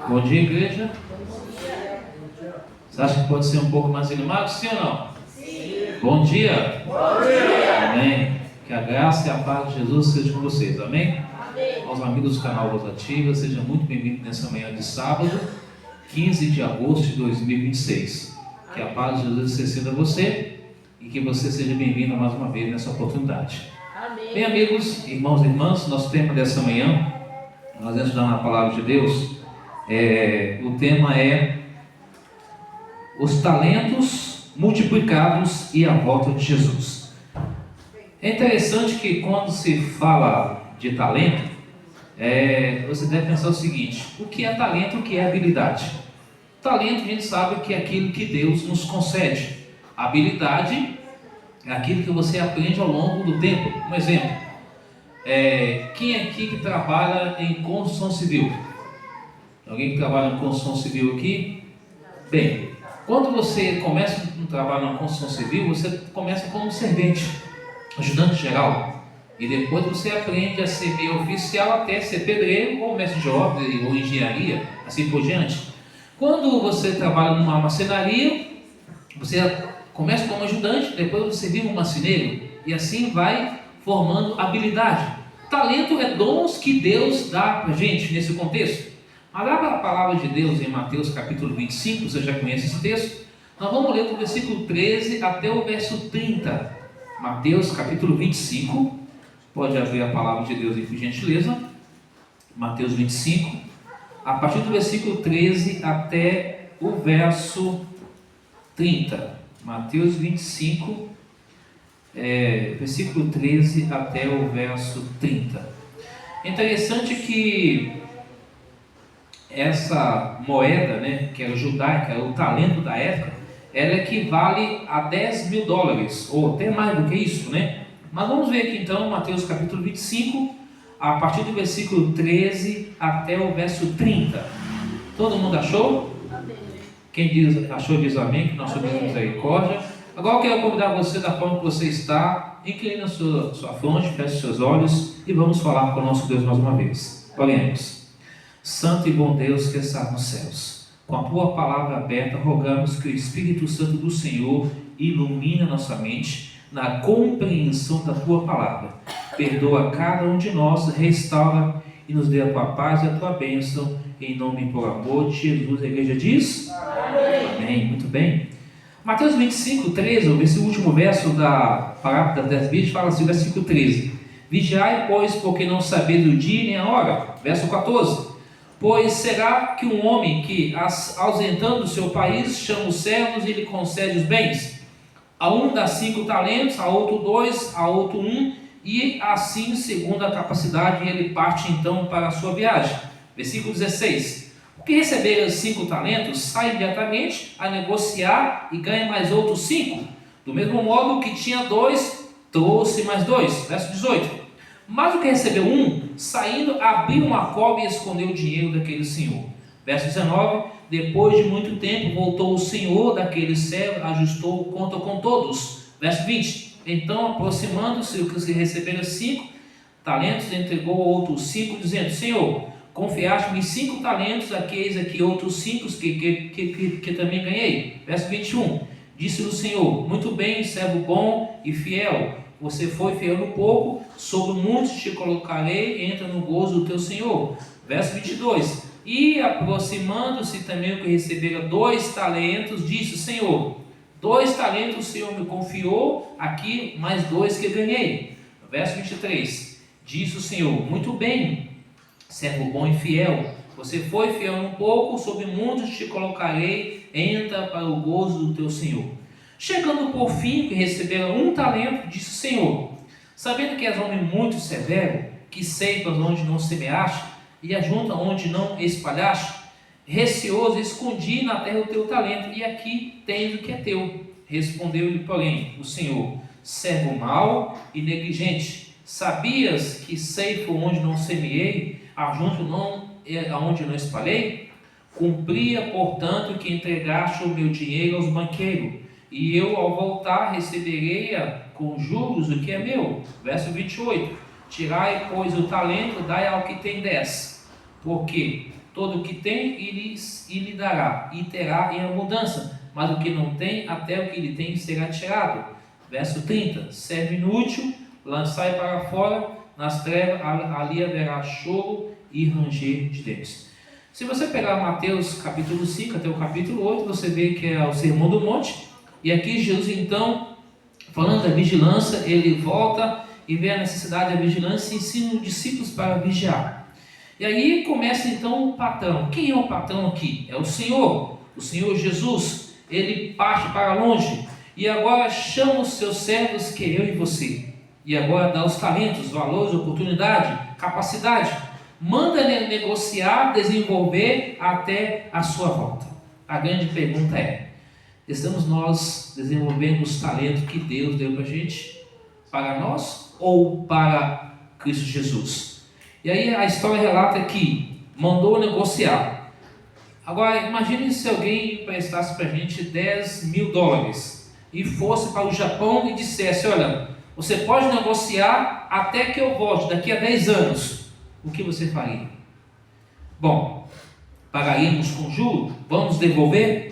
Bom dia, igreja. Você acha que pode ser um pouco mais animado, sim ou não? Sim. Bom dia. Bom dia. Amém. Que a graça e a paz de Jesus seja com vocês. Amém? Amém. Aos amigos do canal Voz Ativa, seja muito bem-vindo nessa manhã de sábado, 15 de agosto de 2026. Que a paz de Jesus seja a você e que você seja bem-vindo mais uma vez nessa oportunidade. Amém. Bem, amigos, irmãos e irmãs, nosso tema dessa manhã, nós vamos estudar na palavra de Deus. O tema é os talentos multiplicados e a volta de Jesus. É interessante que quando se fala de talento, você deve pensar o seguinte: o que é talento, o que é habilidade? Talento, a gente sabe que é aquilo que Deus nos concede. Habilidade é aquilo que você aprende ao longo do tempo. Um exemplo, quem aqui que trabalha em construção civil? Alguém que trabalha em construção civil aqui? Bem, quando você começa um trabalho na construção civil, você começa como servente, ajudante geral, e depois você aprende a ser meio oficial até ser pedreiro ou mestre de obra ou engenharia, assim por diante. Quando você trabalha numa marcenaria, você começa como ajudante, depois você vira um marceneiro, e assim vai formando habilidade. Talento é dons que Deus dá para a gente nesse contexto. Mas lá para a palavra de Deus em Mateus capítulo 25, você já conhece esse texto, nós vamos ler do versículo 13 até o verso 30. Mateus capítulo 25, pode abrir a palavra de Deus aí por gentileza. Mateus 25, a partir do versículo 13 até o verso 30. Mateus 25, versículo 13 até o verso 30. É interessante que essa moeda, que era judaica, o talento da época, ela equivale a 10 mil dólares, ou até mais do que isso, Mas vamos ver aqui então, Mateus capítulo 25, a partir do versículo 13 até o verso 30. Todo mundo achou? Amém. Quem achou diz amém, que nós somos misericórdia. Agora eu quero convidar você da forma que você está, incline a sua fronte, feche seus olhos e vamos falar com o nosso Deus mais uma vez. Oremos. Santo e bom Deus que está nos céus, com a tua palavra aberta, rogamos que o Espírito Santo do Senhor ilumine a nossa mente na compreensão da tua palavra. Perdoa cada um de nós, restaura e nos dê a tua paz e a tua bênção, em nome e por amor de Jesus. A igreja diz? Amém. Amém. Muito bem. Mateus 25, 13, esse último verso da parábola das 10 virgens, fala assim, versículo 13: Vigiai, pois, porque não sabeis o dia nem a hora. Verso 14: Pois será que um homem que, ausentando o seu país, chama os servos e lhe concede os bens? A um dá 5 talentos, a outro 2, a outro 1, e assim, segundo a capacidade, ele parte então para a sua viagem. Versículo 16: O que receber os 5 talentos, sai imediatamente a negociar e ganha mais outros 5. Do mesmo modo, o que tinha 2, trouxe mais 2. Verso 18: Mas o que recebeu 1, saindo, abriu uma cova e escondeu o dinheiro daquele senhor. Verso 19: Depois de muito tempo, voltou o senhor daquele servo, ajustou conta com todos. Verso 20: Então, aproximando-se, o que se receberam 5 talentos, entregou outros 5, dizendo: Senhor, confiaste-me 5 talentos, eis aqui outros 5 que também ganhei. Verso 21: Disse o Senhor: Muito bem, servo bom e fiel. Você foi fiel no pouco, sobre muitos te colocarei, entra no gozo do teu Senhor. Verso 22: E aproximando-se também o que recebera 2 talentos, disse: Senhor, 2 talentos o Senhor me confiou, aqui mais 2 que ganhei. Verso 23: Disse o Senhor: Muito bem, servo bom e fiel. Você foi fiel no pouco, sobre muitos te colocarei, entra para o gozo do teu Senhor. Chegando por fim, que receberam 1 talento, disse o Senhor: Sabendo que és homem muito severo, que ceipas onde não semeaste, e ajunta onde não espalhaste, receoso, escondi na terra o teu talento, e aqui tens o que é teu. Respondeu-lhe, porém, o Senhor: Servo mau e negligente, sabias que ceifo onde não semeei, ajunto aonde não espalhei? Cumpria, portanto, que entregaste o meu dinheiro aos banqueiros, e eu, ao voltar, receberei com juros o que é meu. Verso 28: Tirai, pois, o talento, dai ao que tem 10. Porque todo o que tem e lhe dará, e terá em abundância, mas o que não tem, até o que ele tem será tirado. Verso 30, serve inútil, lançai para fora, nas trevas, ali haverá choro e ranger de dentes. Se você pegar Mateus capítulo 5 até o capítulo 8, você vê que é o Sermão do Monte, e aqui Jesus então, falando da vigilância, ele volta e vê a necessidade da vigilância e ensina os discípulos para vigiar. E aí começa então o patrão. Quem é o patrão aqui? É o Senhor Jesus. Ele parte para longe e agora chama os seus servos, que é eu e você, e agora dá os talentos, valores, oportunidade, capacidade, manda negociar, desenvolver até a sua volta. A grande pergunta é: estamos nós desenvolvendo os talentos que Deus deu para a gente, para nós ou para Cristo Jesus? E aí a história relata que mandou negociar. Agora imagine se alguém emprestasse para a gente $10.000 e fosse para o Japão e dissesse: olha, você pode negociar até que eu volte daqui a 10 anos. O que você faria? Bom, pagaríamos com juros? Vamos devolver?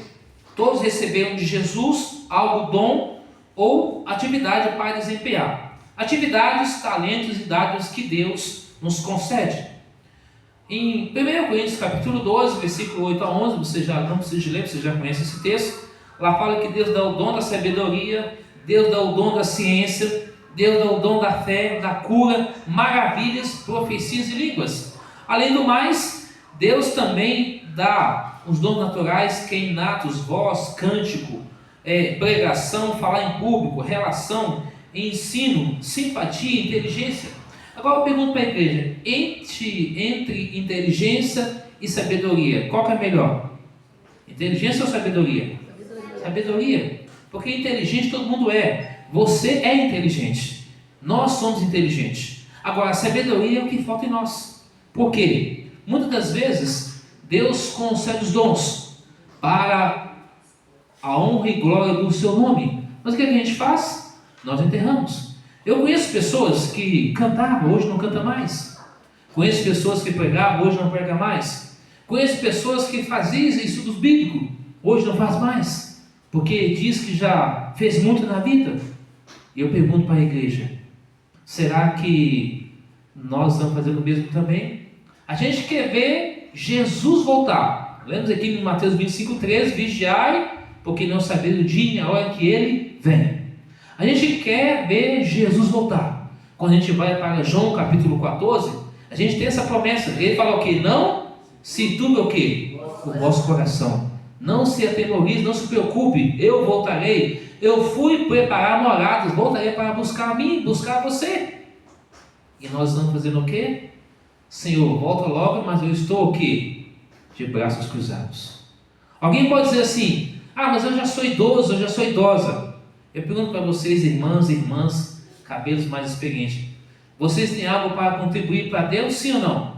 Todos receberam de Jesus algo, dom ou atividade para desempenhar. Atividades, talentos e dádivas que Deus nos concede. Em 1 Coríntios capítulo 12, versículo 8 a 11, você já não precisa de ler, você já conhece esse texto. Lá fala que Deus dá o dom da sabedoria, Deus dá o dom da ciência, Deus dá o dom da fé, da cura, maravilhas, profecias e línguas. Além do mais, Deus também dá os dons naturais que é inatos: voz, cântico, pregação, falar em público, relação, ensino, simpatia, inteligência. Agora eu pergunto para a igreja: entre inteligência e sabedoria, qual que é melhor? Inteligência ou sabedoria? Sabedoria. Porque inteligente todo mundo é. Você é inteligente. Nós somos inteligentes. Agora, a sabedoria é o que falta em nós. Por quê? Muitas das vezes, Deus concede os dons para a honra e glória do seu nome. Mas o que a gente faz? Nós enterramos. Eu conheço pessoas que cantavam, hoje não canta mais. Conheço pessoas que pregavam, hoje não prega mais. Conheço pessoas que faziam estudos bíblicos, hoje não faz mais. Porque diz que já fez muito na vida. E eu pergunto para a igreja: será que nós estamos fazendo o mesmo também? A gente quer ver Jesus voltar. Lembra aqui em Mateus 25:13: vigiai, porque não sabeis o dia e a hora que ele vem. A gente quer ver Jesus voltar. Quando a gente vai para João capítulo 14, a gente tem essa promessa. Ele fala o quê? Não se turbe o quê? O vosso coração. Não se atemorize, não se preocupe, eu voltarei. Eu fui preparar moradas, voltarei para buscar a mim, buscar você. E nós estamos fazendo o quê? Senhor, volta logo, mas eu estou o quê? De braços cruzados. Alguém pode dizer assim: ah, mas eu já sou idoso, eu já sou idosa. Eu pergunto para vocês, irmãs, cabelos mais experientes: vocês têm algo para contribuir para Deus, sim ou não?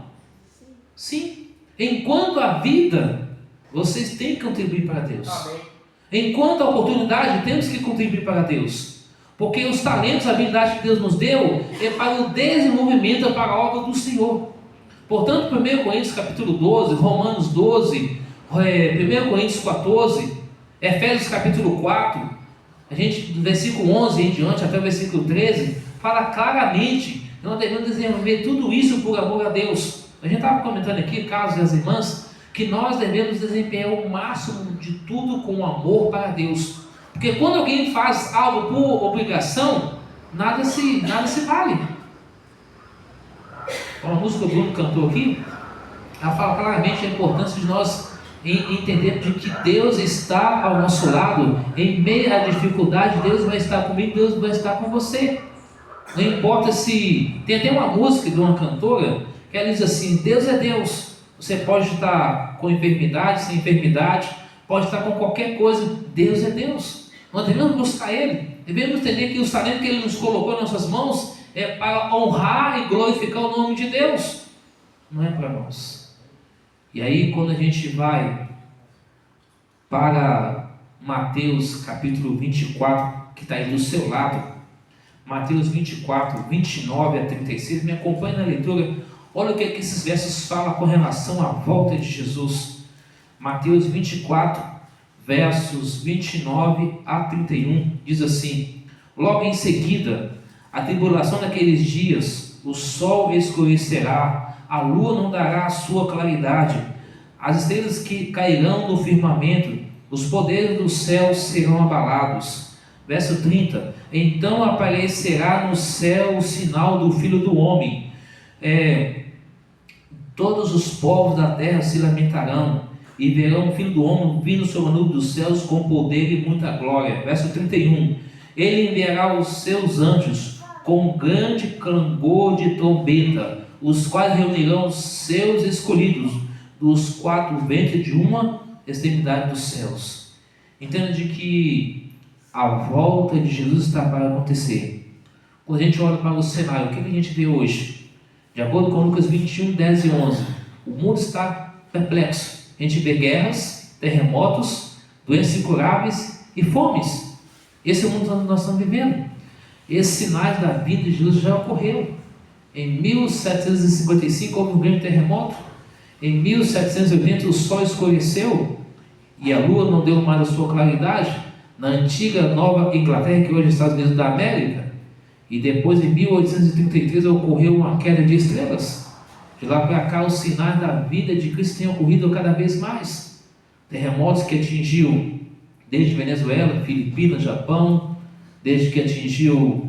Sim. Enquanto a vida, vocês têm que contribuir para Deus. Amém. Enquanto a oportunidade, temos que contribuir para Deus. Porque os talentos, a habilidade que Deus nos deu é para o desenvolvimento, para a obra do Senhor. Portanto, 1 Coríntios capítulo 12, Romanos 12, 1 Coríntios 14, Efésios capítulo 4, a gente do versículo 11 em diante até o versículo 13, fala claramente que nós devemos desenvolver tudo isso por amor a Deus. A gente estava comentando aqui, Carlos e as irmãs, que nós devemos desempenhar o máximo de tudo com amor para Deus. Porque quando alguém faz algo por obrigação, nada se vale. Uma música que o Bruno cantou aqui, ela fala claramente a importância de nós entender de que Deus está ao nosso lado. Em meio à dificuldade, Deus vai estar comigo, Deus vai estar com você. Não importa se... Tem até uma música de uma cantora que ela diz assim: Deus é Deus. Você pode estar com enfermidade, sem enfermidade, pode estar com qualquer coisa, Deus é Deus. Nós devemos buscar Ele, devemos entender que o talento que Ele nos colocou em nossas mãos é para honrar e glorificar o nome de Deus, não é para nós. E aí, quando a gente vai para Mateus capítulo 24, que está aí do seu lado, Mateus 24, 29 a 36, me acompanhe na leitura. Olha o que esses versos falam com relação à volta de Jesus. Mateus 24, versos 29 a 31, diz assim: logo em seguida, a tribulação daqueles dias, o sol escurecerá, a lua não dará a sua claridade, as estrelas que cairão no firmamento, os poderes do céu serão abalados. Verso 30, então aparecerá no céu o sinal do Filho do Homem. Todos os povos da terra se lamentarão e verão o Filho do Homem vindo sobre a nuvem dos céus com poder e muita glória. Verso 31, ele enviará os seus anjos com um grande clangor de trombeta, os quais reunirão os seus escolhidos dos quatro ventos de uma extremidade dos céus. Entenda de que a volta de Jesus está para acontecer. Quando a gente olha para o cenário, o que a gente vê hoje? De acordo com Lucas 21, 10 e 11, o mundo está perplexo. A gente vê guerras, terremotos, doenças incuráveis e fomes. Esse é o mundo que nós estamos vivendo. Esses sinais da vida de Jesus já ocorreu. Em 1755 houve um grande terremoto. Em 1780 o sol escureceu e a lua não deu mais a sua claridade na antiga Nova Inglaterra, que hoje é os Estados Unidos da América. E depois, em 1833, ocorreu uma queda de estrelas. De lá para cá, os sinais da vida de Cristo têm ocorrido cada vez mais. Terremotos que atingiu desde Venezuela, Filipinas, Japão, desde que atingiu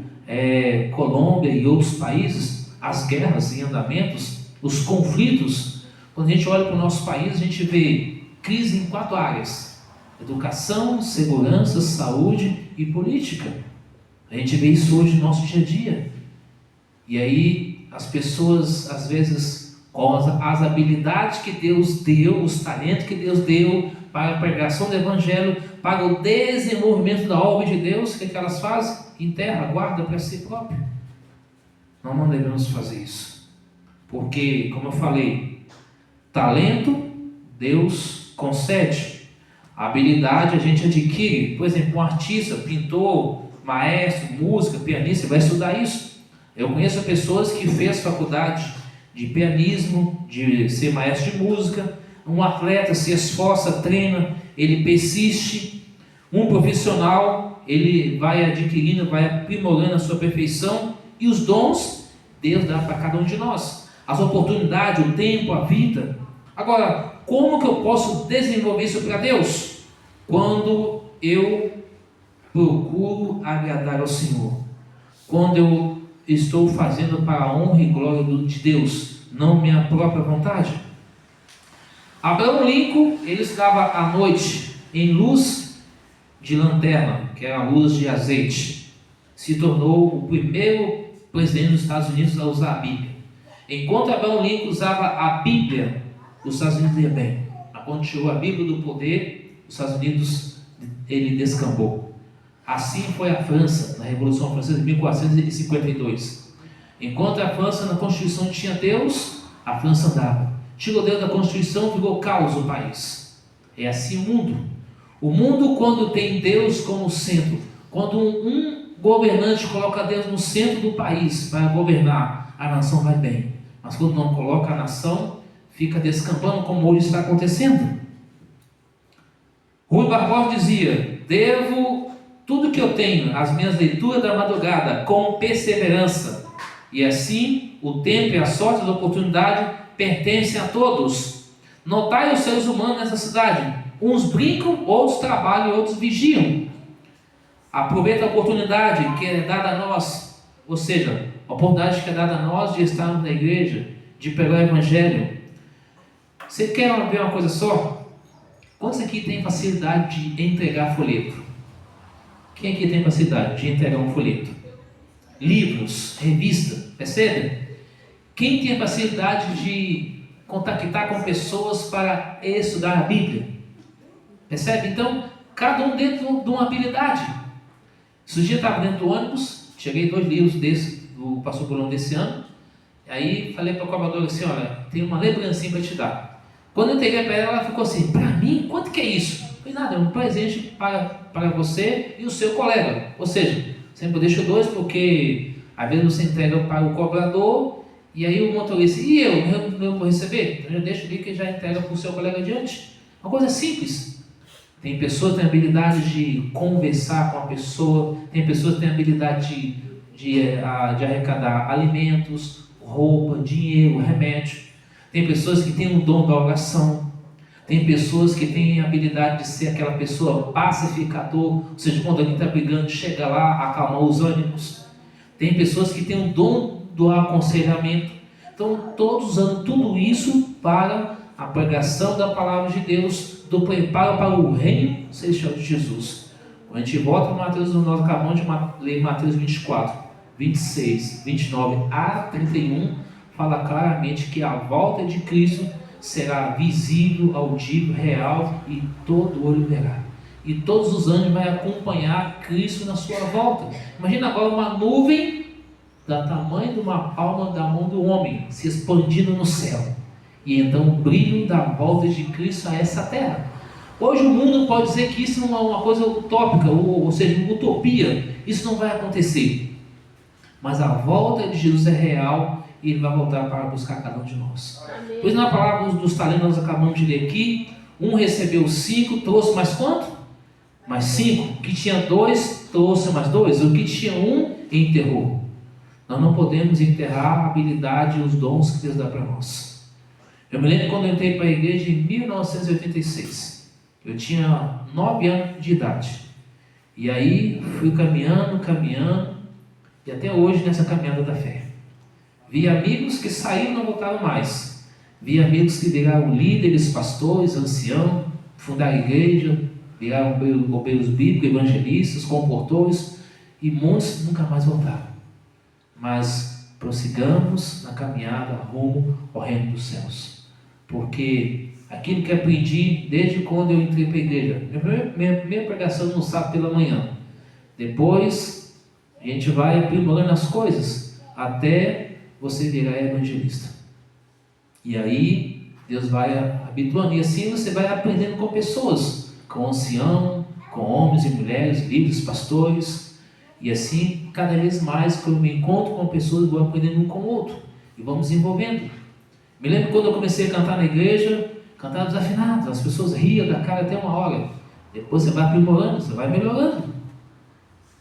Colômbia e outros países, as guerras em andamentos, os conflitos. Quando a gente olha para o nosso país, a gente vê crise em 4 áreas: educação, segurança, saúde e política. A gente vê isso hoje no nosso dia a dia. E aí as pessoas, às vezes, com as habilidades que Deus deu, os talentos que Deus deu para a pregação do Evangelho, para o desenvolvimento da obra de Deus, o que elas fazem? Enterra, guarda para si próprio. Nós não devemos fazer isso. Porque, como eu falei, talento Deus concede. A habilidade a gente adquire. Por exemplo, um artista, pintor, maestro, música, pianista, vai estudar isso. Eu conheço pessoas que fez faculdade de pianismo, de ser maestro de música. Um atleta se esforça, treina, ele persiste. Um profissional, ele vai adquirindo, vai aprimorando a sua perfeição. E os dons, Deus dá para cada um de nós. As oportunidades, o tempo, a vida. Agora, como que eu posso desenvolver isso para Deus? Quando eu procuro agradar ao Senhor. Quando eu estou fazendo para a honra e glória de Deus, não minha própria vontade. Abraão Lincoln, ele estava à noite em luz de lanterna, que era a luz de azeite. Se tornou o primeiro presidente dos Estados Unidos a usar a Bíblia. Enquanto Abraão Lincoln usava a Bíblia, os Estados Unidos ia bem. Quando chegou a Bíblia do poder, os Estados Unidos, ele descambou. Assim foi a França, na Revolução Francesa de 1452. Enquanto a França na Constituição tinha Deus, a França andava. Tirou Deus da Constituição, ficou caos no país. É assim o mundo. O mundo, quando tem Deus como centro, quando um governante coloca Deus no centro do país para governar, a nação vai bem. Mas quando não coloca a nação, fica descampando, como hoje está acontecendo. Rui Barbosa dizia: devo tudo que eu tenho, as minhas leituras da madrugada, com perseverança. E assim, o tempo e a sorte da oportunidade pertencem a todos. Notai os seres humanos nessa cidade. Uns brincam, outros trabalham e outros vigiam. Aproveita a oportunidade que é dada a nós, ou seja, a oportunidade que é dada a nós de estarmos na igreja, de pregar o Evangelho. Você quer ver uma coisa só? Quantos aqui tem facilidade de entregar folheto? Quem aqui tem facilidade de entregar um folheto? Livros, revista, percebe? Quem tem facilidade de contactar com pessoas para estudar a Bíblia? Percebe? Então, cada um dentro de uma habilidade. Esse dia eu estava dentro do ônibus, cheguei 2 livros desse, do Pastor Bruno desse ano. Aí falei para a cobradora assim: olha, tem uma lembrancinha para te dar. Quando eu entreguei para ela, ela ficou assim: para mim? Quanto que é isso? Eu falei: nada, é um presente para você e o seu colega. Ou seja, sempre deixo 2, porque às vezes você entrega para o cobrador E aí o motorista, e eu vou receber? Então já deixa ali que já entrega para o seu colega adiante. Uma coisa simples. Tem pessoas que têm habilidade de conversar com a pessoa, tem pessoas que têm habilidade de arrecadar alimentos, roupa, dinheiro, remédio. Tem pessoas que têm o dom da oração. Tem pessoas que têm a habilidade de ser aquela pessoa pacificador, ou seja, quando alguém está brigando, chega lá, acalmar os ânimos. Tem pessoas que têm o dom do aconselhamento. Então, todos usando tudo isso para a pregação da palavra de Deus, do preparo para o reino celestial de Jesus. Quando a gente volta para Mateus, nós acabamos de ler Mateus 24, 26, 29 a 31, fala claramente que a volta de Cristo será visível, audível, real, e todo olho verá. E todos os anjos vão acompanhar Cristo na sua volta. Imagina agora uma nuvem do tamanho de uma palma da mão do homem, se expandindo no céu. E então o brilho da volta de Cristo a essa terra. Hoje o mundo pode dizer que isso não é uma coisa utópica, ou seja, uma utopia. Isso não vai acontecer. Mas a volta de Jesus é real e Ele vai voltar para buscar cada um de nós. Amém. Pois na palavra dos talentos nós acabamos de ler aqui, um recebeu 5, trouxe mais quanto? Mais 5. O que tinha 2, trouxe mais 2. O que tinha 1, enterrou. Nós não podemos enterrar a habilidade e os dons que Deus dá para nós. Eu me lembro quando eu entrei para a igreja em 1986. Eu tinha 9 anos de idade. E aí fui caminhando, e até hoje nessa caminhada da fé. Vi amigos que saíram e não voltaram mais. Vi amigos que viraram líderes, pastores, anciãos, fundaram igreja, viraram obreiros bíblicos, evangelistas, comportores, e muitos nunca mais voltaram. Mas prossigamos na caminhada rumo ao reino dos céus. Porque aquilo que aprendi desde quando eu entrei para a igreja, minha primeira pregação no sábado pela manhã. Depois a gente vai aprimorando as coisas até você virar evangelista. E aí Deus vai habituando. E assim você vai aprendendo com pessoas, com ancião, com homens e mulheres, líderes, pastores. E assim, cada vez mais que eu me encontro com pessoas, eu vou aprendendo um com o outro. E vamos desenvolvendo. Me lembro quando eu comecei a cantar na igreja, cantar desafinado, as pessoas riam da cara até uma hora. Depois você vai aprimorando, você vai melhorando.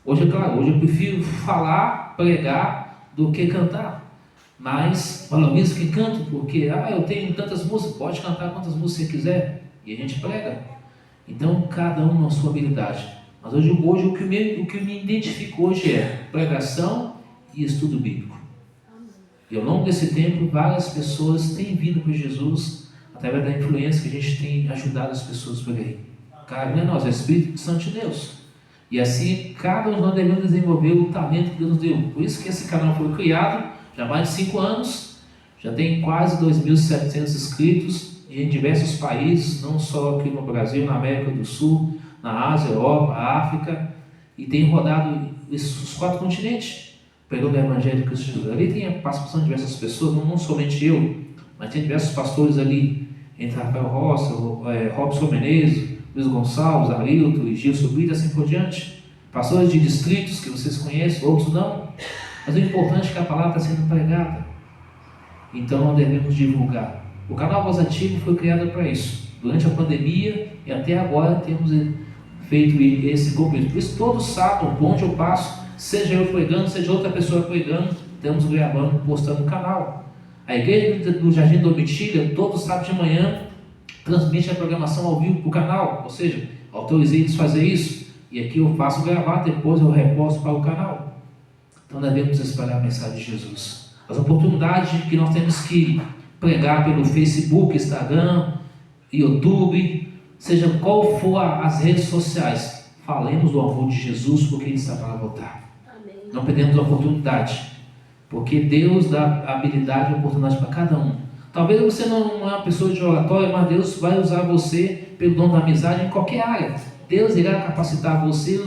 Hoje, é claro, hoje eu prefiro falar, pregar, do que cantar. Mas valorizo quem canta, porque eu tenho tantas músicas, pode cantar quantas músicas você quiser. E a gente prega. Então, cada um na sua habilidade. Mas hoje o que me identifica hoje é pregação e estudo bíblico. E ao longo desse tempo, várias pessoas têm vindo para Jesus através da influência que a gente tem ajudado as pessoas por aí. Cara, não é nós, é o Espírito Santo de Deus. E assim, cada um de nós devemos desenvolver o talento que Deus nos deu. Por isso que esse canal foi criado, já há mais de 5 anos, já tem quase 2.700 inscritos em diversos países, não só aqui no Brasil, na América do Sul, na Ásia, Europa, África, e tem rodado os 4 continentes. Pregando o Evangelho de Cristo Jesus. Ali tem a participação de diversas pessoas, não somente eu, mas tem diversos pastores ali, entre Rafael Roça, Robson Menezes, Luiz Gonçalves, Arilton, Gilson Brito, assim por diante. Pastores de distritos que vocês conhecem, outros não. Mas o importante é que a palavra está sendo pregada. Então nós devemos divulgar. O canal Voz Ativa foi criado para isso. Durante a pandemia e até agora temos feito esse compromisso. Por isso todo sábado, onde eu passo, seja eu pregando, seja outra pessoa pregando, estamos gravando, postando no canal. A igreja do Jardim Domitilha, todo sábado de manhã, transmite a programação ao vivo para o canal. Ou seja, autorizei eles a fazer isso. E aqui eu faço gravar, depois eu reposto para o canal. Então devemos espalhar a mensagem de Jesus. As oportunidades que nós temos que pregar pelo Facebook, Instagram, YouTube, seja qual for as redes sociais, falemos do amor de Jesus, porque Ele está para voltar. Amém. Não perdemos a oportunidade, porque Deus dá habilidade e oportunidade para cada um. Talvez você não é uma pessoa de oratória, mas Deus vai usar você pelo dom da amizade em qualquer área. Deus irá capacitar você,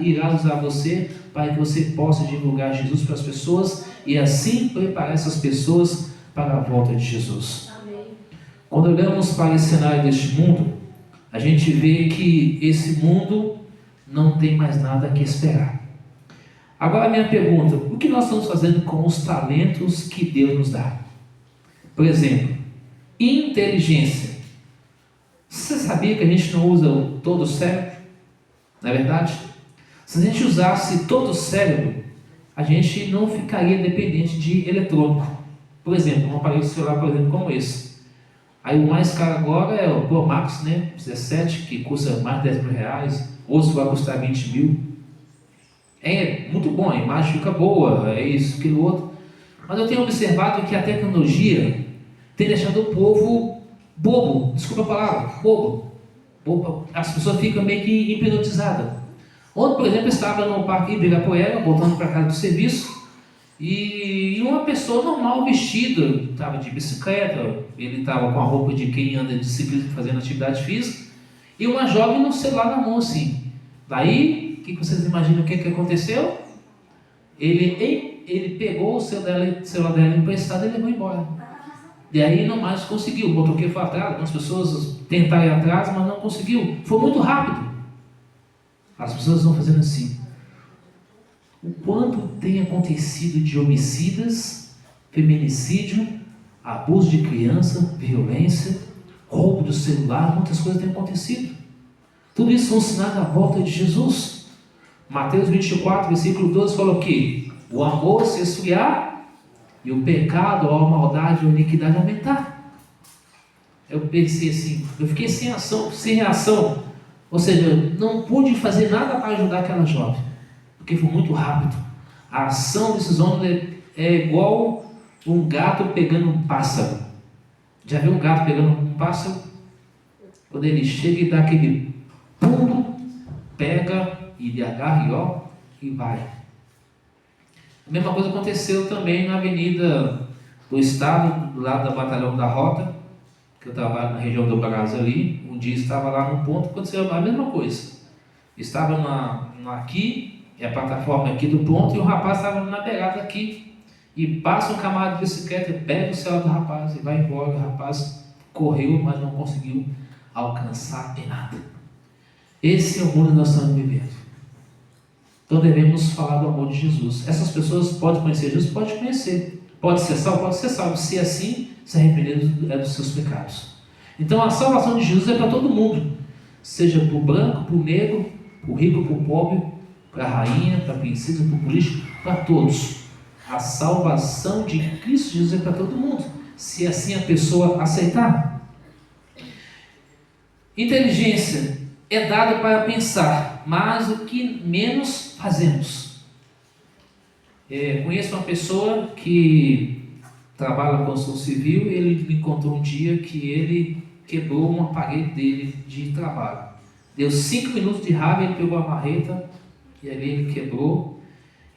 irá usar você para que você possa divulgar Jesus para as pessoas e assim preparar essas pessoas para a volta de Jesus. Amém. Quando olhamos para esse cenário deste mundo, a gente vê que esse mundo não tem mais nada que esperar. Agora a minha pergunta: o que nós estamos fazendo com os talentos que Deus nos dá? Por exemplo, inteligência. Você sabia que a gente não usa todo o cérebro? Não é verdade? Se a gente usasse todo o cérebro, a gente não ficaria dependente de eletrônico. Por exemplo, um aparelho celular, por exemplo, como esse. Aí o mais caro agora é o Pro Max, né? 17, que custa mais de 10 mil reais. Outro vai custar 20 mil. É muito bom, a imagem fica boa, é isso, aquilo outro. Mas eu tenho observado que a tecnologia tem deixado o povo bobo. Desculpa a palavra, bobo. As pessoas ficam meio que hipnotizadas. Ontem, por exemplo, eu estava no Parque Ibirapuera, voltando para casa do serviço, e uma pessoa normal, vestida, estava de bicicleta, ele estava com a roupa de quem anda de ciclismo fazendo atividade física, e uma jovem no celular na mão assim. Daí, o que vocês imaginam que aconteceu? Ele pegou o celular dela emprestado e levou embora. E aí não mais conseguiu. O motoqueiro foi atrás, algumas pessoas tentaram ir atrás, mas não conseguiu. Foi muito rápido. As pessoas estão fazendo assim. O quanto tem acontecido de homicidas, feminicídio, abuso de criança, violência, roubo do celular, muitas coisas têm acontecido. Tudo isso são sinais da volta de Jesus. Mateus 24, versículo 12 falou que o amor se esfriar e o pecado, a maldade, a iniquidade aumentar. Eu pensei assim, eu fiquei sem ação, sem reação. Ou seja, eu não pude fazer nada para ajudar aquela jovem, porque foi muito rápido. A ação desses homens é igual um gato pegando um pássaro. Já viu um gato pegando um pássaro? Quando ele chega e dá aquele pulo, pega e ele agarra e vai. A mesma coisa aconteceu também na Avenida do Estado, do lado da Batalhão da Rota, que eu trabalho na região do Brás ali. Um dia estava lá num ponto, aconteceu a mesma coisa. Estava aqui, a plataforma aqui do ponto, e o rapaz estava na beirada aqui, e passa um camarada de bicicleta, pega o celular do rapaz e vai embora. O rapaz correu, mas não conseguiu alcançar em nada. Esse é o mundo que nós estamos vivendo. Então devemos falar do amor de Jesus. Essas pessoas podem conhecer Jesus? Pode conhecer. Pode ser salvo? Pode ser salvo. Se assim, se arrepender dos seus pecados. Então a salvação de Jesus é para todo mundo. Seja para o branco, para o negro, para o rico, para o pobre, para a rainha, para a princesa, para o político, para todos. A salvação de Cristo Jesus é para todo mundo. Se assim a pessoa aceitar. Inteligência é dado para pensar, mas o que menos fazemos. Conheço uma pessoa que trabalha na construção civil, e ele me contou um dia que ele quebrou uma parede dele de trabalho. Deu 5 minutos de raiva, ele pegou a marreta e ali ele quebrou,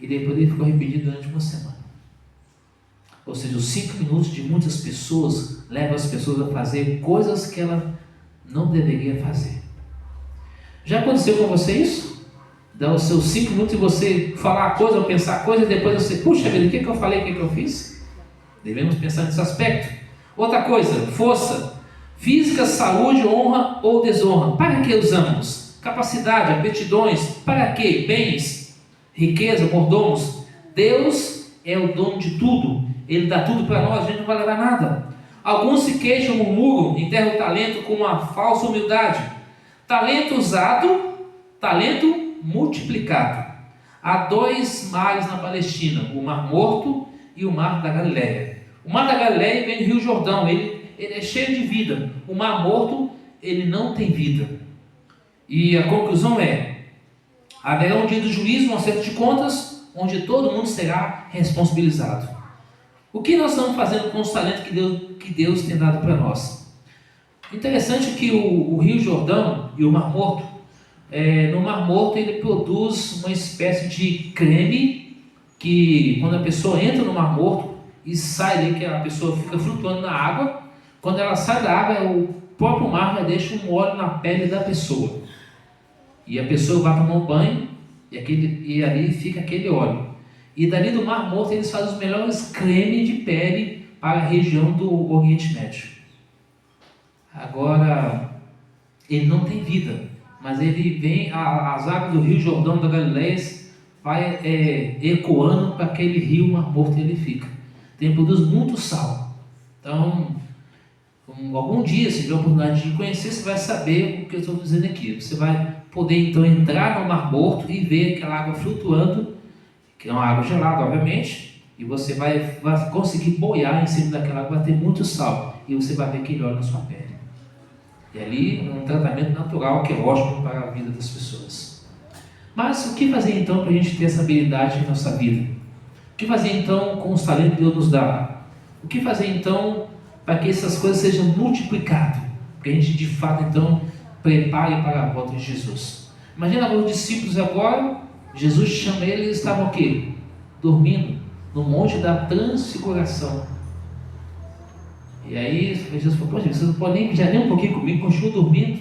e depois ele ficou arrependido durante uma semana. Ou seja, os 5 minutos de muitas pessoas levam as pessoas a fazer coisas que ela não deveria fazer. Já aconteceu com você isso? Dá os seus 5 minutos e você falar a coisa ou pensar a coisa, e depois você, puxa vida, o que eu falei, o que eu fiz? Devemos pensar nesse aspecto. Outra coisa, força, física, saúde, honra ou desonra. Para que usamos? Capacidade, aptidões, para que? Bens, riqueza, mordomos. Deus é o dono de tudo. Ele dá tudo para nós, a gente não vai levar nada. Alguns se queixam, murmuram, enterram o talento com uma falsa humildade. Talento usado, talento multiplicado. Há 2 mares na Palestina, o Mar Morto e o Mar da Galileia. O Mar da Galileia vem do Rio Jordão, ele é cheio de vida. O Mar Morto, ele não tem vida. E a conclusão haverá um dia do juízo, um acerto de contas, onde todo mundo será responsabilizado. O que nós estamos fazendo com os talentos que Deus tem dado para nós? Interessante que o Rio Jordão e o Mar Morto, no Mar Morto ele produz uma espécie de creme que quando a pessoa entra no Mar Morto e sai dali, que a pessoa fica flutuando na água, quando ela sai da água, o próprio mar já deixa um óleo na pele da pessoa. E a pessoa vai tomar um banho e ali fica aquele óleo. E dali do Mar Morto eles fazem os melhores cremes de pele para a região do Oriente Médio. Agora, ele não tem vida, mas ele vem, as águas do Rio Jordão da Galileia vai ecoando para aquele rio Mar Morto, e ele fica. Tem produz muito sal. Então, algum dia, se tiver a oportunidade de conhecer, você vai saber o que eu estou dizendo aqui. Você vai poder então entrar no Mar Morto e ver aquela água flutuando, que é uma água gelada, obviamente, e você vai conseguir boiar em cima daquela água, vai ter muito sal, e você vai ver que ele olha na sua pele. E ali um tratamento natural que é ótimo para a vida das pessoas. Mas o que fazer então para a gente ter essa habilidade em nossa vida? O que fazer então com os talentos que Deus nos dá? O que fazer então para que essas coisas sejam multiplicadas? Para que a gente de fato então prepare para a volta de Jesus. Imagina os discípulos agora, Jesus chama eles, eles estavam o quê? Dormindo no monte da transfiguração. E aí Jesus falou: poxa, você não pode nem pedir nem um pouquinho comigo, continua dormindo.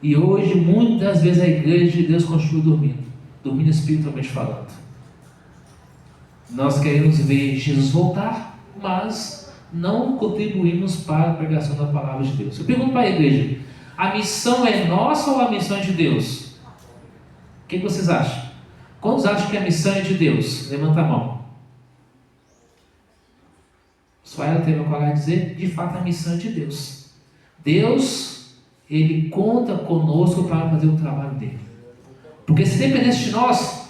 E hoje, muitas vezes, a igreja de Deus continua dormindo espiritualmente falando. Nós queremos ver Jesus voltar, mas não contribuímos para a pregação da palavra de Deus. Eu pergunto para a igreja: a missão é nossa ou a missão é de Deus? O que vocês acham? Quantos acham que a missão é de Deus? Levanta a mão. Só ela teve a coragem de dizer: de fato a missão é de Deus. Deus, Ele conta conosco para fazer o trabalho dele. Porque se dependesse de nós,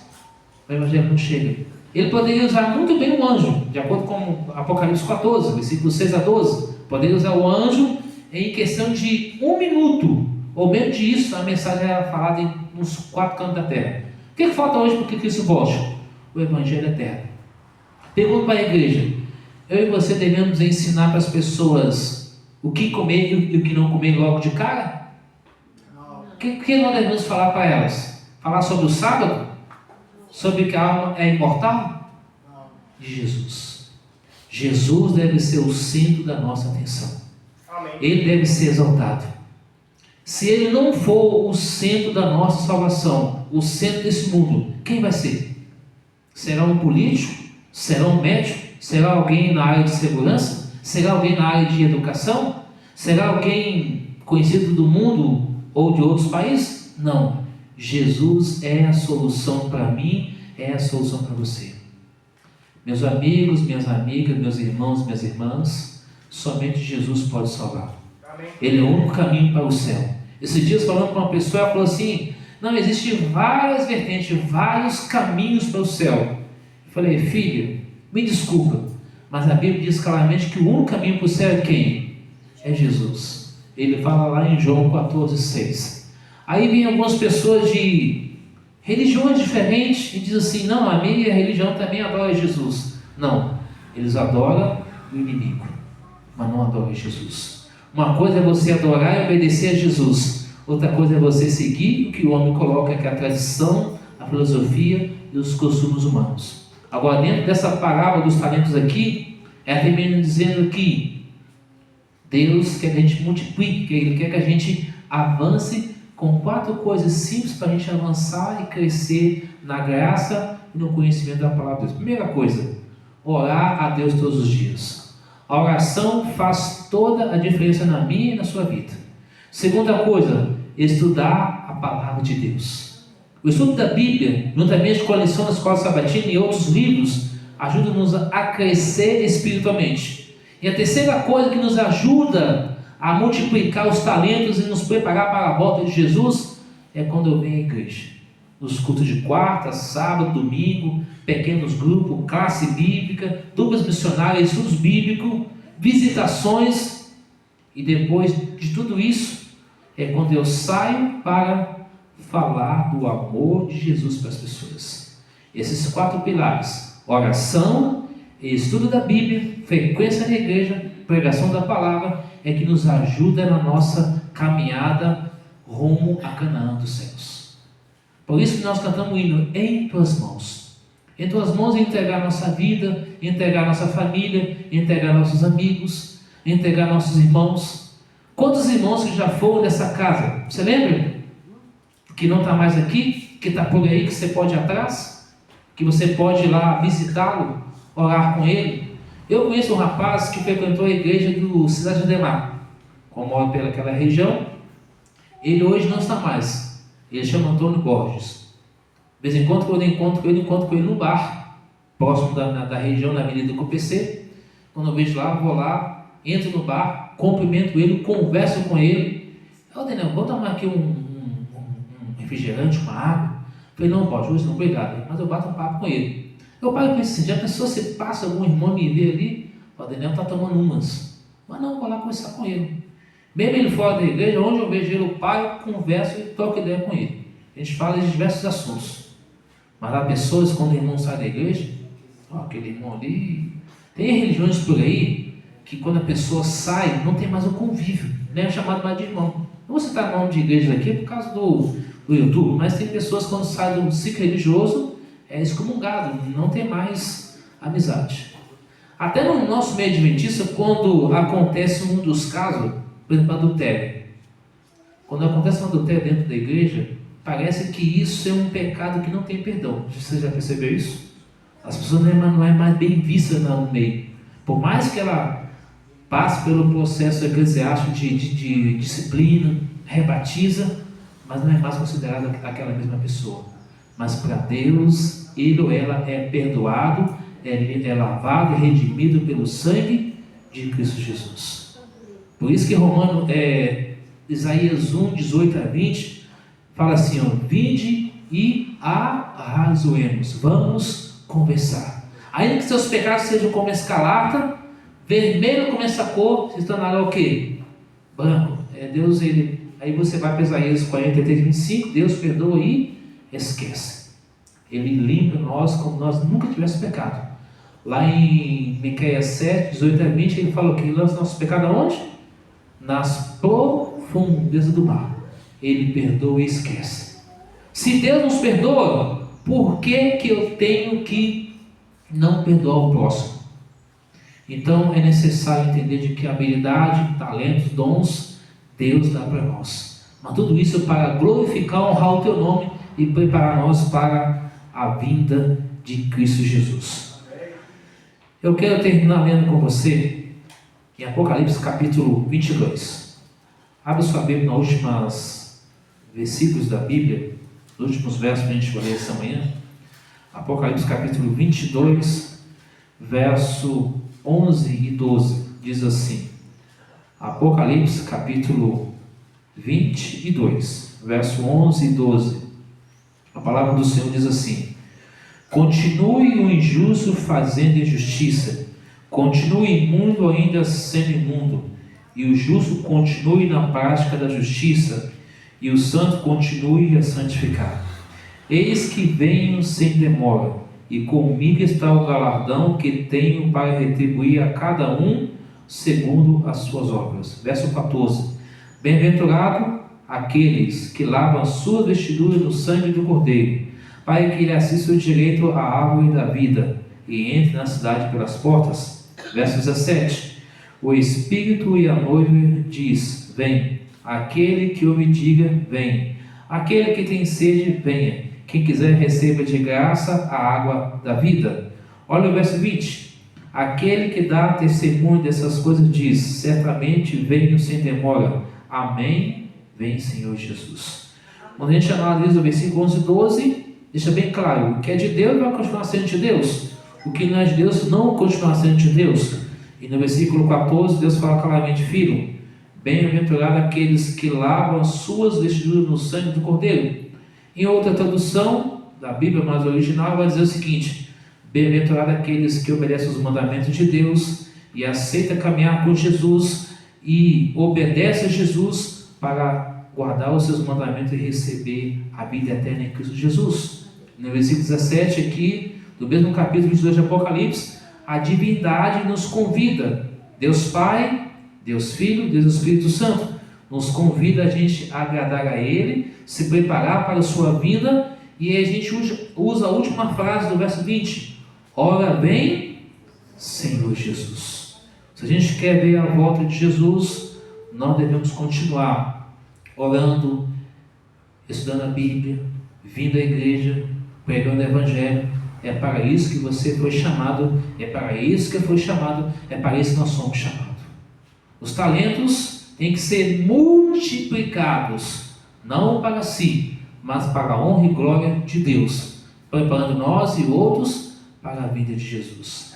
o evangelho não chega. Ele poderia usar muito bem o anjo, de acordo com Apocalipse 14, versículos 6 a 12. Poderia usar o anjo em questão de 1 minuto, ou menos disso, a mensagem era falada nos 4 cantos da terra. O que falta hoje para que Cristo volte? O evangelho eterno. Pergunto para a igreja: eu e você devemos ensinar para as pessoas o que comer e o que não comer logo de cara? O que nós devemos falar para elas? Falar sobre o sábado? Sobre que a alma é imortal? De Jesus. Jesus deve ser o centro da nossa atenção. Amém. Ele deve ser exaltado. Se ele não for o centro da nossa salvação, o centro desse mundo, quem vai ser? Será um político? Será um médico? Será alguém na área de segurança? Será alguém na área de educação? Será alguém conhecido do mundo ou de outros países? Não. Jesus é a solução para mim, é a solução para você. Meus amigos, minhas amigas, meus irmãos, minhas irmãs, somente Jesus pode salvar. Amém. Ele é o único caminho para o céu. Esses dias falando com uma pessoa, ela falou assim: não, existem várias vertentes, vários caminhos para o céu. Eu falei: filha, me desculpa, mas a Bíblia diz claramente que o único caminho para o céu é quem? É Jesus. Ele fala lá em João 14,6. Aí vem algumas pessoas de religiões diferentes e diz assim: não, a minha religião também adora Jesus. Não, eles adoram o inimigo, mas não adoram Jesus. Uma coisa é você adorar e obedecer a Jesus, outra coisa é você seguir o que o homem coloca, que é a tradição, a filosofia e os costumes humanos. Agora, dentro dessa parábola dos talentos aqui, termina dizendo que Deus quer que a gente multiplique, que Ele quer que a gente avance com 4 coisas simples para a gente avançar e crescer na graça e no conhecimento da palavra de Deus. Primeira coisa: orar a Deus todos os dias. A oração faz toda a diferença na minha e na sua vida. Segunda coisa: estudar a palavra de Deus. O estudo da Bíblia, juntamente com a lição da escola sabatina e outros livros, ajuda-nos a crescer espiritualmente. E a terceira coisa que nos ajuda a multiplicar os talentos e nos preparar para a volta de Jesus é quando eu venho à igreja. Nos cultos de quarta, sábado, domingo, pequenos grupos, classe bíblica, duplas missionárias, estudos bíblicos, visitações. E depois de tudo isso, é quando eu saio para falar do amor de Jesus para as pessoas. Esses 4 pilares: oração, estudo da Bíblia, frequência na igreja, pregação da palavra, é que nos ajuda na nossa caminhada rumo a Canaã dos céus. Por isso que nós cantamos o hino: em tuas mãos. Em tuas mãos é entregar nossa vida, entregar nossa família, entregar nossos amigos, entregar nossos irmãos. Quantos irmãos que já foram dessa casa? Você lembra? Que não está mais aqui, que está por aí, que você pode ir atrás, que você pode ir lá visitá-lo, orar com ele. Eu conheço um rapaz que frequentou a igreja do Cidade Ademar, como mora pelaquela região. Ele hoje não está mais. Ele chama Antônio Borges. De vez em quando, quando eu encontro com ele no bar, próximo da região da Avenida do PC. Quando eu vejo lá, vou lá, entro no bar, cumprimento ele, converso com ele. Ô Daniel, vou tomar aqui um refrigerante, uma água. Eu falei, não, pode, hoje não, obrigado. Mas eu bato um papo com ele. Eu paro e penso assim, já pensou se passa algum irmão me ver ali? O Daniel está tomando umas. Mas não, vou lá conversar com ele. Mesmo ele fora da igreja, onde eu vejo ele, eu paro, converso e troco ideia com ele. A gente fala de diversos assuntos. Mas há pessoas, quando o irmão sai da igreja, aquele irmão ali... Tem religiões por aí, que quando a pessoa sai, não tem mais o convívio, né? É chamado mais de irmão. Não vou citar nome de igreja aqui por causa do YouTube, mas tem pessoas que quando saem do ciclo religioso, é excomungado, não tem mais amizade. Até no nosso meio adventista, quando acontece um dos casos, por exemplo, adultério. Quando acontece um adultério dentro da igreja, parece que isso é um pecado que não tem perdão. Você já percebeu isso? As pessoas não é mais bem vistas no meio. Por mais que ela passe pelo processo eclesiástico de disciplina, rebatiza, mas não é mais considerada aquela mesma pessoa. Mas para Deus, ele ou ela é perdoado, é lavado e redimido pelo sangue de Cristo Jesus. Por isso que Isaías 1, 18 a 20, fala assim, vinde e arrazoemos, vamos conversar. Ainda que seus pecados sejam como escarlata, vermelho como essa cor, se tornará o quê? Branco. Deus, aí você vai para Isaías 43, 25, Deus perdoa e esquece. Ele limpa nós como nós nunca tivéssemos pecado. Lá em Miqueias 7, 18 a 20, ele fala que ele lança nosso pecado aonde? Nas profundezas do mar. Ele perdoa e esquece. Se Deus nos perdoa, por que eu tenho que não perdoar o próximo? Então é necessário entender de que habilidade, talentos, dons, Deus dá para nós. Mas tudo isso para glorificar, honrar o teu nome e preparar nós para a vinda de Cristo Jesus. Eu quero terminar lendo com você em Apocalipse capítulo 22. Abre sua Bíblia nos últimos versículos da Bíblia, nos últimos versos que a gente vai ler essa manhã. Apocalipse capítulo 22, verso 11 e 12, diz assim. Apocalipse capítulo 22, verso 11 e 12. A palavra do Senhor diz assim: continue o injusto fazendo injustiça, continue imundo ainda sendo imundo, e o justo continue na prática da justiça, e o santo continue a santificar. Eis que venho sem demora, e comigo está o galardão que tenho para retribuir a cada um segundo as suas obras. Verso 14. Bem-aventurado aqueles que lavam as suas vestiduras no sangue do Cordeiro, para que ele assista o direito à árvore da vida e entre na cidade pelas portas. Verso 17. O Espírito e a noiva diz: vem. Aquele que ouve diga: vem. Aquele que tem sede, venha. Quem quiser, receba de graça a água da vida. Olha o verso 20. Aquele que dá testemunho dessas coisas diz: certamente venho sem demora. Amém. Vem, Senhor Jesus. Quando a gente analisa o versículo 11 e 12, deixa bem claro: o que é de Deus vai continuar sendo de Deus, o que não é de Deus não continuar sendo de Deus. E no versículo 14, Deus fala claramente: filho, bem-aventurado aqueles que lavam as suas vestiduras no sangue do Cordeiro. Em outra tradução da Bíblia, mais original, vai dizer o seguinte: bem-aventurado aqueles que obedecem os mandamentos de Deus e aceitam caminhar com Jesus e obedecem a Jesus para guardar os seus mandamentos e receber a vida eterna em Cristo Jesus. No versículo 17 aqui, do mesmo capítulo 22 de Apocalipse, a divindade nos convida, Deus Pai, Deus Filho, Deus Espírito Santo, nos convida a gente a agradar a Ele, se preparar para a sua vinda, e a gente usa a última frase do verso 20: ora vem, Senhor Jesus. Se a gente quer ver a volta de Jesus, nós devemos continuar orando, estudando a Bíblia, vindo à igreja, pregando o Evangelho. É para isso que você foi chamado, é para isso que foi chamado, é para isso que nós somos chamados. Os talentos têm que ser multiplicados, não para si, mas para a honra e glória de Deus. preparando nós e outros para a vida de Jesus.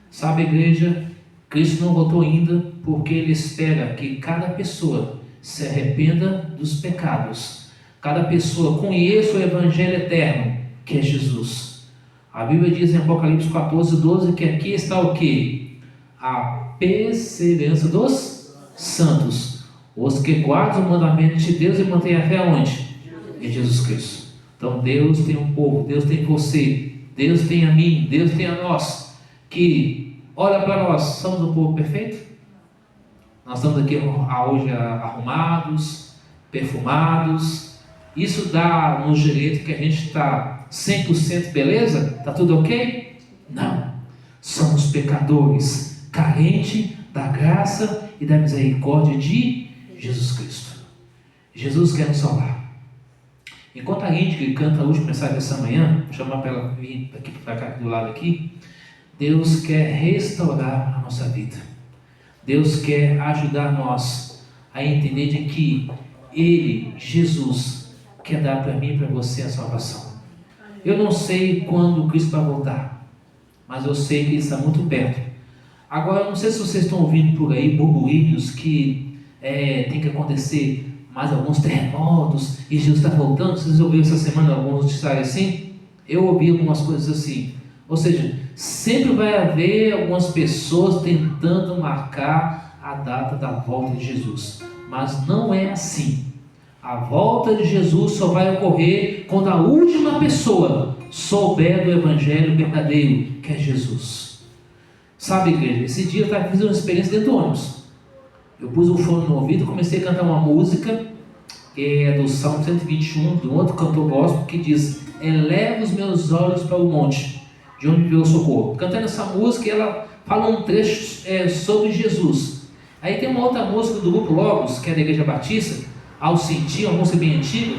Sabe, igreja, Cristo não voltou ainda porque Ele espera que cada pessoa se arrependa dos pecados. Cada pessoa conheça o Evangelho eterno, que é Jesus. A Bíblia diz em Apocalipse 14:12 que aqui está o quê? A perseverança dos santos, os que guardam o mandamento de Deus e mantêm a fé onde? Em Jesus Cristo. Então Deus tem um povo, Deus tem você, Deus tem a mim, Deus tem a nós, que olha para nós, somos um povo perfeito? Nós estamos aqui hoje arrumados, perfumados, isso dá no direito que a gente está 100% beleza? Está tudo ok? Não, somos pecadores, carentes da graça e da misericórdia de Jesus Cristo. Jesus quer nos salvar. Enquanto a gente canta a última mensagem dessa manhã, vou chamar para ela vir para cá do lado aqui. Deus quer restaurar a nossa vida. Deus quer ajudar nós a entender de que Ele, Jesus, quer dar para mim e para você a salvação. Eu não sei quando Cristo vai voltar, mas eu sei que Ele está muito perto. Agora, eu não sei se vocês estão ouvindo por aí burburinhos que tem que acontecer mais alguns terremotos e Jesus está voltando. Vocês ouviram essa semana alguns noticiários assim? Eu ouvi algumas coisas assim. Ou seja, sempre vai haver algumas pessoas tentando marcar a data da volta de Jesus. Mas não é assim. A volta de Jesus só vai ocorrer quando a última pessoa souber do Evangelho verdadeiro, que é Jesus. Sabe, igreja, esse dia eu estava fazendo uma experiência dentro do ônibus. Eu pus o fone no ouvido e comecei a cantar uma música, que é do Salmo 121, de um outro cantor gospel, que diz: eleva os meus olhos para o monte, de onde veio o socorro. Cantando essa música, ela fala um trecho sobre Jesus. Aí tem uma outra música do grupo Logos, que é da Igreja Batista, Ao Sentir, uma música bem antiga,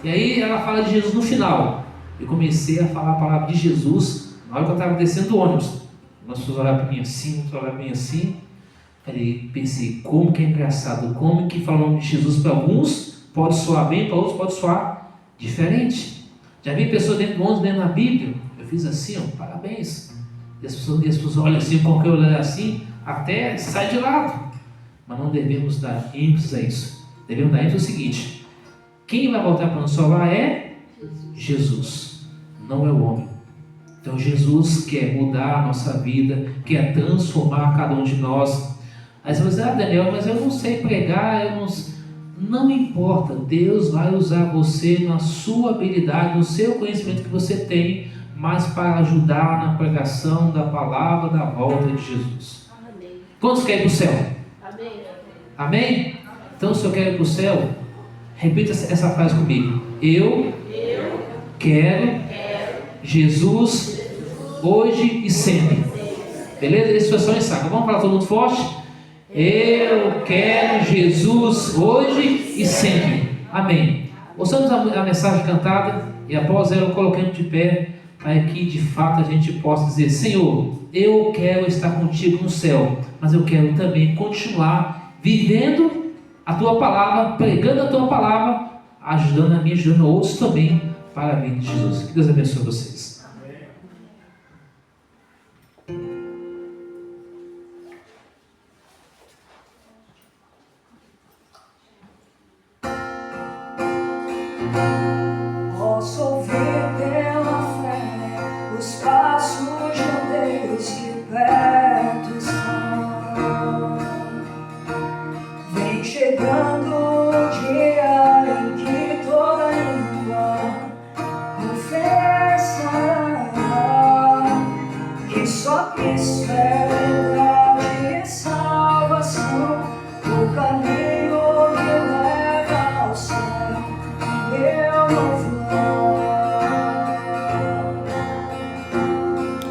e aí ela fala de Jesus no final. Eu comecei a falar a palavra de Jesus na hora que eu estava descendo do ônibus. Umas pessoas olharam para mim assim, outras olharam para mim assim. Pensei, como que é engraçado, como que falar o nome de Jesus para alguns pode soar bem, para outros pode soar diferente. Já vi pessoas dentro do ônibus lendo a Bíblia, eu fiz assim, ó, parabéns. E as pessoas olham assim, qualquer olhar assim, até sai de lado. Mas não devemos dar ênfase a isso. Devemos dar ênfase ao seguinte: quem vai voltar para nos salvar é Jesus, não é o homem. Então Jesus quer mudar a nossa vida, quer transformar cada um de nós. Aí você vai dizer: ah, Daniel, mas eu não sei pregar, não importa, Deus vai usar você na sua habilidade, no seu conhecimento que você tem, mas para ajudar na pregação da palavra da volta de Jesus. Amém. Quantos querem ir para o céu? Amém. Amém? Então, se eu quero ir para o céu, repita essa frase comigo: eu quero Jesus hoje e sempre. Beleza? Esse foi só um ensaio. Vamos falar todo mundo forte? Eu quero Jesus hoje e sempre. Amém. Ouçamos a mensagem cantada e após ela colocamos de pé para que de fato a gente possa dizer: Senhor, eu quero estar contigo no céu, mas eu quero também continuar vivendo a tua palavra, pregando a tua palavra, ajudando a mim, ajudando outros também para a vida de Jesus. Que Deus abençoe vocês. Posso ouvir pela fé os passos de Deus que perto estão. Vem chegando o dia em que toda língua confessará que só Cristo é verdade e salvação, o caminho que leva ao céu. Eu não vou.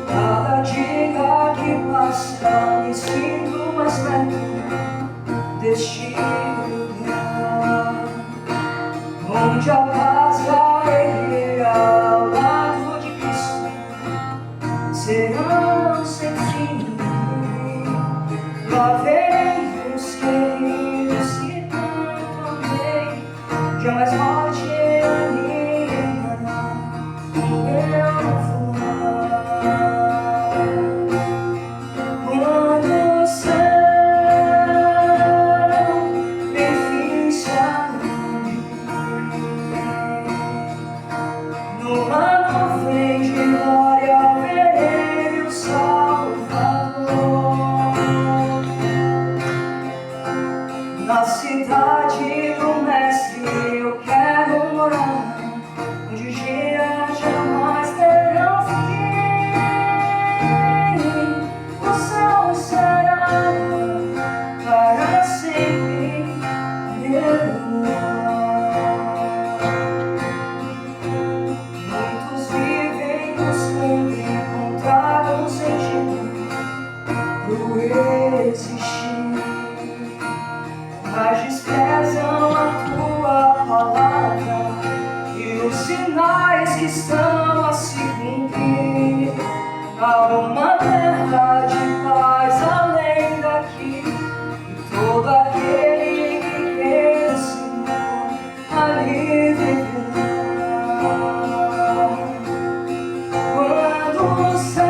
Cada dia que passa me sinto mais perto deste lugar, onde a paz e a alegria ao lado de Cristo serão sem fim. Lá verei os queridos que tanto amei, jamais morte me enganar. cidade do Mestre eu quero morar, onde os dias jamais terão fim. O céu será para sempre meu lar. Muitos vivem buscando encontrar um sentido pro existir, mas desprezam a tua palavra e os sinais que estão a se cumprir. Há uma terra de paz além daqui, e todo aquele que crê no Senhor ali viverá. Quando o céu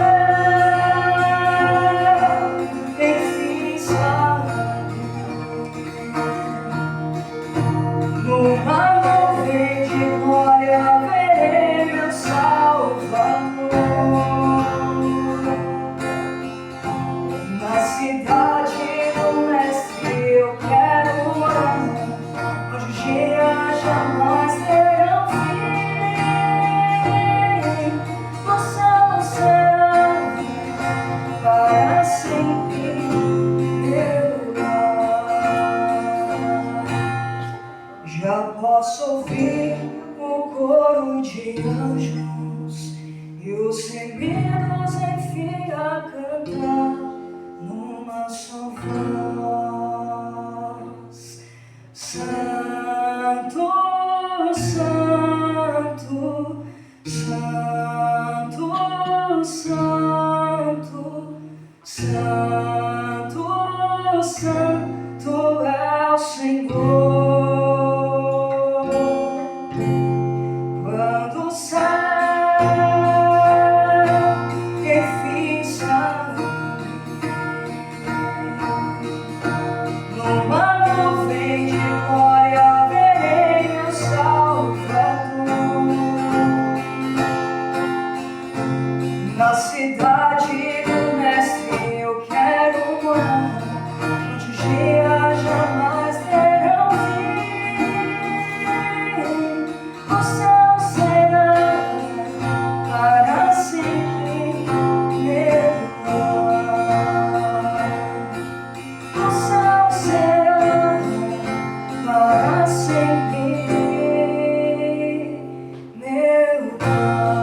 enfim se numa nuvem de glória verei meu Salvador. Na cidade do Mestre eu quero morar, onde os dias jamais terão fim. O céu será para sempre meu lar. Já posso ouvir o coro de anjos e os gemidos enfim a cantar numa só voz. Santo, Santo, Santo, Santo, Santo, Santo é o Senhor. Quando o céu enfim se abrir, numa nuvem de glória verei meu Salvador. Na cidade do Mestre eu quero morar, onde os dias jamais terão fim. O céu será para sempre meu lar. O céu será para sempre meu lar.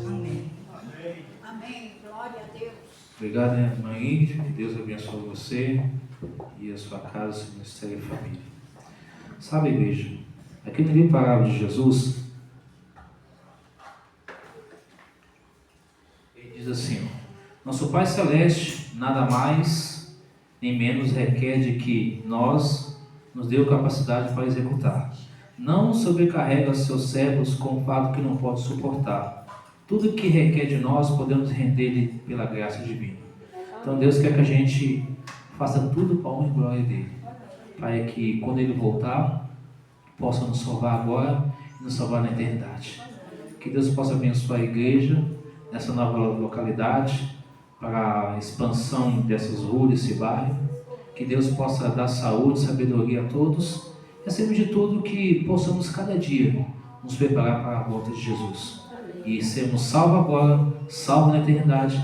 Amém. Amém. Glória a Deus. Obrigado, irmã Índia. Que Deus abençoe você e a sua casa, seu ministério e família. Sabe, igreja, aqui no livro Parábola de Jesus, ele diz assim: ó, nosso Pai Celeste nada mais nem menos requer de que nos deu capacidade para executar. Não sobrecarrega seus servos com um fardo que não pode suportar. Tudo que requer de nós podemos render-lhe pela graça divina. Então Deus quer que a gente faça tudo para a honra e glória dele. Pai, que quando ele voltar, possa nos salvar agora e nos salvar na eternidade. Que Deus possa abençoar a igreja nessa nova localidade, para a expansão dessas ruas, desse bairro. Que Deus possa dar saúde e sabedoria a todos. E acima de tudo, que possamos cada dia nos preparar para a volta de Jesus. E sermos salvos agora, salvos na eternidade.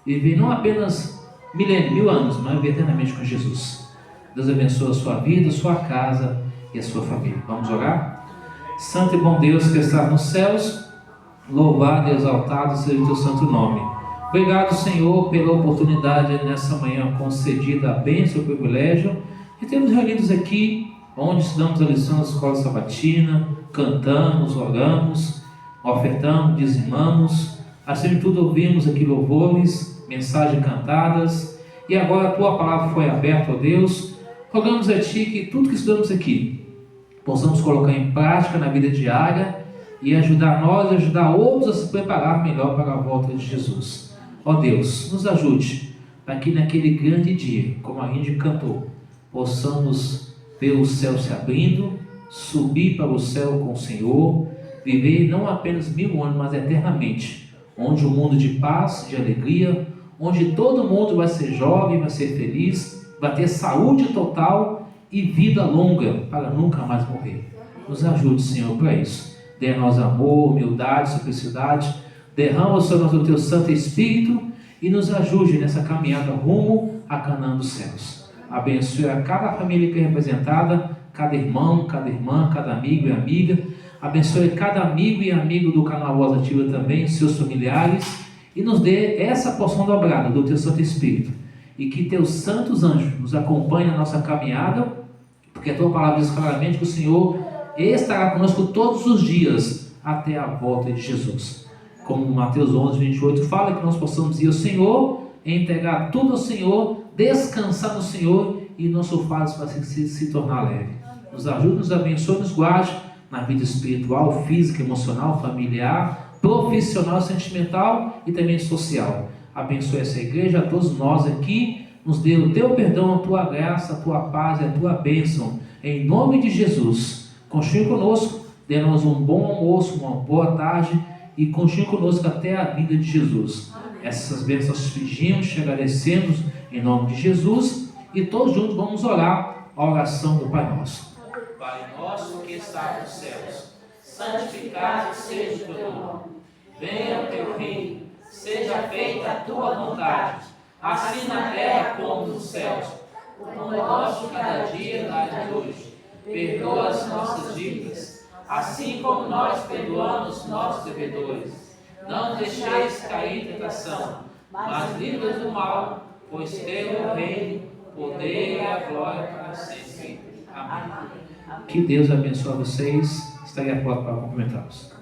E viver não apenas mil anos, mas viver eternamente com Jesus. Deus abençoe a sua vida, a sua casa e a sua família. Vamos orar? Santo e bom Deus que está nos céus, louvado e exaltado seja o teu santo nome. Obrigado, Senhor, pela oportunidade nessa manhã concedida, a bênção e o privilégio de termos reunidos aqui, onde estudamos a lição da escola sabatina, cantamos, oramos, ofertamos, dizimamos, acima de tudo ouvimos aqui louvores, mensagens cantadas, e agora a tua palavra foi aberta, ó Deus. Rogamos a Ti que tudo que estudamos aqui possamos colocar em prática na vida diária e ajudar nós e ajudar outros a se preparar melhor para a volta de Jesus. Ó Deus, nos ajude para que naquele grande dia, como a gente cantou, possamos ver o céu se abrindo, subir para o céu com o Senhor, viver não apenas 1000 anos, mas eternamente, onde um mundo de paz, de alegria, onde todo mundo vai ser jovem, vai ser feliz, vai ter saúde total e vida longa para nunca mais morrer. Nos ajude, Senhor, para isso. Dê a nós amor, humildade, simplicidade. Derrama sobre nós o Teu Santo Espírito e nos ajude nessa caminhada rumo a Canaã dos céus. Abençoe a cada família que é representada, cada irmão, cada irmã, cada amigo e amiga. Abençoe cada amigo e amigo do canal Voz Ativa também, seus familiares, e nos dê essa porção dobrada do Teu Santo Espírito. E que Teus santos anjos nos acompanhem na nossa caminhada, porque a Tua palavra diz claramente que o Senhor estará conosco todos os dias até a volta de Jesus. Como Mateus 11, 28 fala, que nós possamos ir ao Senhor, entregar tudo ao Senhor, descansar no Senhor e nosso fardo para se tornar leve. Nos ajude, nos abençoe, nos guarde na vida espiritual, física, emocional, familiar, profissional, sentimental e também social. Abençoe essa igreja, a todos nós aqui, nos dê o Teu perdão, a Tua graça, a Tua paz e a Tua bênção. Em nome de Jesus, continue conosco, dê-nos um bom almoço, uma boa tarde e continue conosco até a vinda de Jesus. Essas bênçãos pedimos, te agradecemos em nome de Jesus e todos juntos vamos orar a oração do Pai Nosso. Pai nosso que está nos céus, santificado seja o Teu nome. Venha o Teu reino, seja feita a Tua vontade, assim na terra como nos céus. O pão nosso cada dia dá-nos hoje. Perdoa as nossas dívidas, assim como nós perdoamos nossos devedores. Não deixeis cair em tentação, mas livra-nos do mal, pois Teu é o reino, o poder e a glória para sempre. Amém. Que Deus abençoe vocês. Estarei a porta para cumprimentá-los.